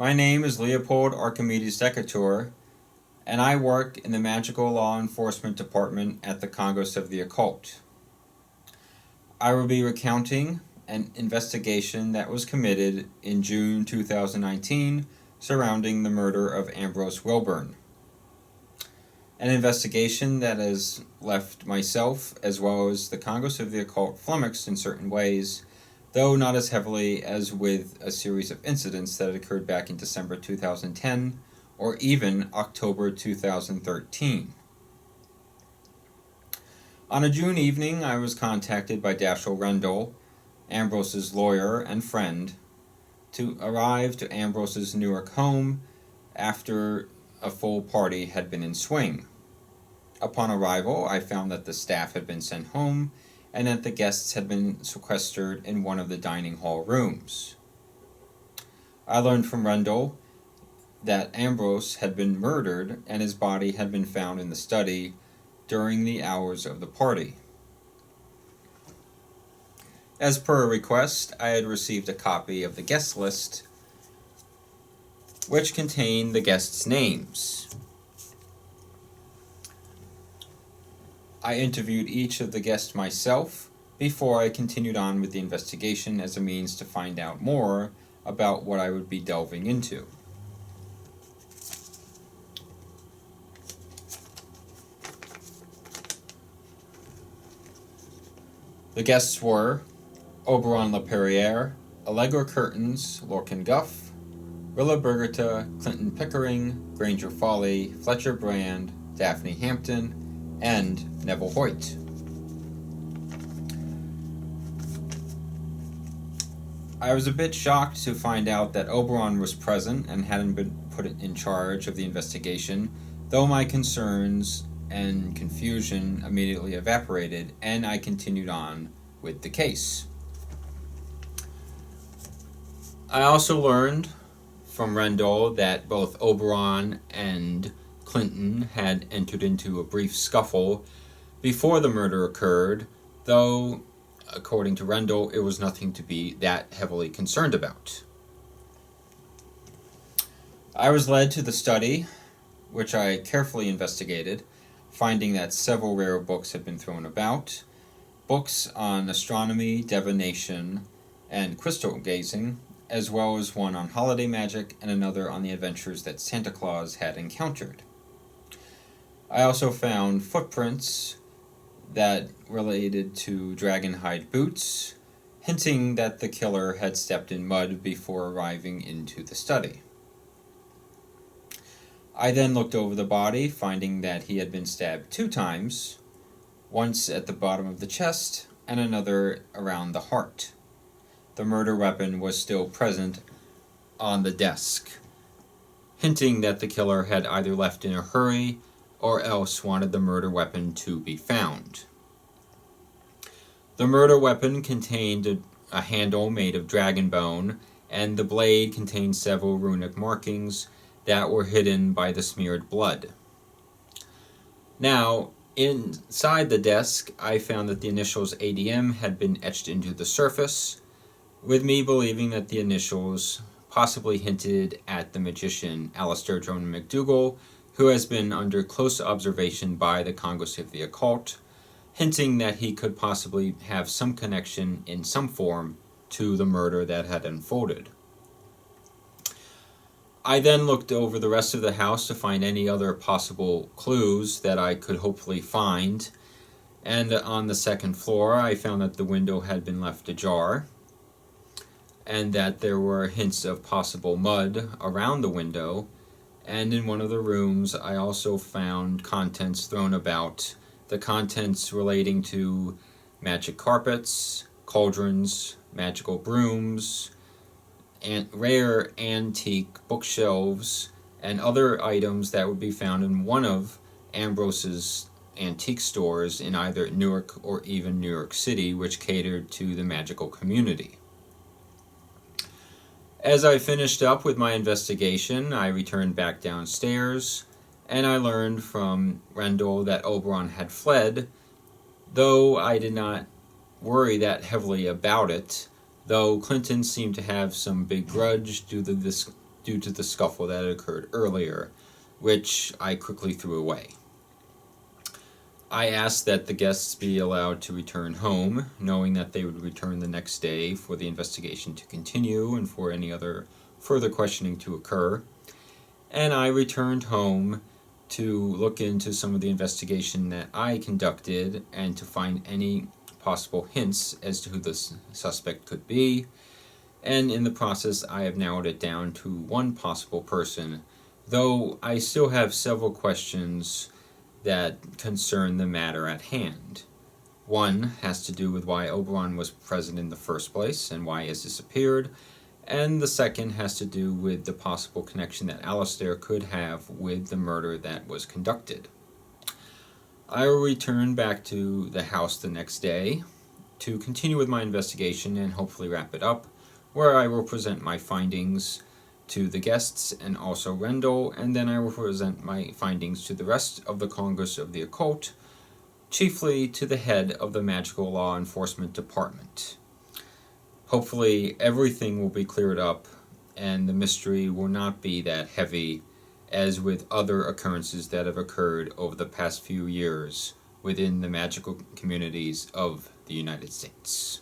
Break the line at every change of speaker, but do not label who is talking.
My name is Leopold Archimedes Decatur, and I work in the Magical Law Enforcement Department at the Congress of the Occult. I will be recounting an investigation that was committed in June 2019 surrounding the murder of Ambrose Wilburn. An investigation that has left myself, as well as the Congress of the Occult, flummoxed in certain ways, though not as heavily as with a series of incidents that occurred back in December 2010 or even October 2013. On a June evening, I was contacted by Dashiell Rendell, Ambrose's lawyer and friend, to arrive to Ambrose's Newark home after a full party had been in swing. Upon arrival, I found that the staff had been sent home and that the guests had been sequestered in one of the dining hall rooms. I learned from Rendell that Ambrose had been murdered and his body had been found in the study during the hours of the party. As per a request, I had received a copy of the guest list, which contained the guests' names. I interviewed each of the guests myself before I continued on with the investigation as a means to find out more about what I would be delving into. The guests were Oberon LaPerriere, Allegra Curtains, Lorcan Guff, Rilla Bergerta, Clinton Pickering, Granger Foley, Fletcher Brand, Daphne Hampton, and Neville Hoyt. I was a bit shocked to find out that Oberon was present and hadn't been put in charge of the investigation, though my concerns and confusion immediately evaporated, and I continued on with the case. I also learned from Rendell that both Oberon and Clinton had entered into a brief scuffle before the murder occurred, though, according to Rendell, it was nothing to be that heavily concerned about. I was led to the study, which I carefully investigated, finding that several rare books had been thrown about, books on astronomy, divination, and crystal gazing, as well as one on holiday magic and another on the adventures that Santa Claus had encountered. I also found footprints that related to dragonhide boots, hinting that the killer had stepped in mud before arriving into the study. I then looked over the body, finding that he had been stabbed 2 times, once at the bottom of the chest and another around the heart. The murder weapon was still present on the desk, hinting that the killer had either left in a hurry or else wanted the murder weapon to be found. The murder weapon contained a handle made of dragon bone, and the blade contained several runic markings that were hidden by the smeared blood. Now, inside the desk, I found that the initials ADM had been etched into the surface, with me believing that the initials possibly hinted at the magician Alistair Drone McDougall, who has been under close observation by the Congress of the Occult, hinting that he could possibly have some connection in some form to the murder that had unfolded. I then looked over the rest of the house to find any other possible clues that I could hopefully find, and on the second floor I found that the window had been left ajar, and that there were hints of possible mud around the window, and in one of the rooms I also found contents thrown about, the contents relating to magic carpets, cauldrons, magical brooms, and rare antique bookshelves, and other items that would be found in one of Ambrose's antique stores in either Newark or even New York City, which catered to the magical community. As I finished up with my investigation, I returned back downstairs, and I learned from Rendell that Oberon had fled, though I did not worry that heavily about it, though Clinton seemed to have some big grudge due to this due to the scuffle that had occurred earlier, which I quickly threw away. I asked that the guests be allowed to return home, knowing that they would return the next day for the investigation to continue and for any other further questioning to occur. And I returned home to look into some of the investigation that I conducted and to find any possible hints as to who the suspect could be. And in the process, I have narrowed it down to one possible person, though I still have several questions that concern the matter at hand. One has to do with why Oberon was present in the first place and why he has disappeared, and the second has to do with the possible connection that Alistair could have with the murder that was conducted. I will return back to the house the next day to continue with my investigation and hopefully wrap it up, where I will present my findings to the guests and also Rendell, and then I will present my findings to the rest of the Congress of the Occult, chiefly to the head of the Magical Law Enforcement Department. Hopefully everything will be cleared up and the mystery will not be that heavy as with other occurrences that have occurred over the past few years within the magical communities of the United States.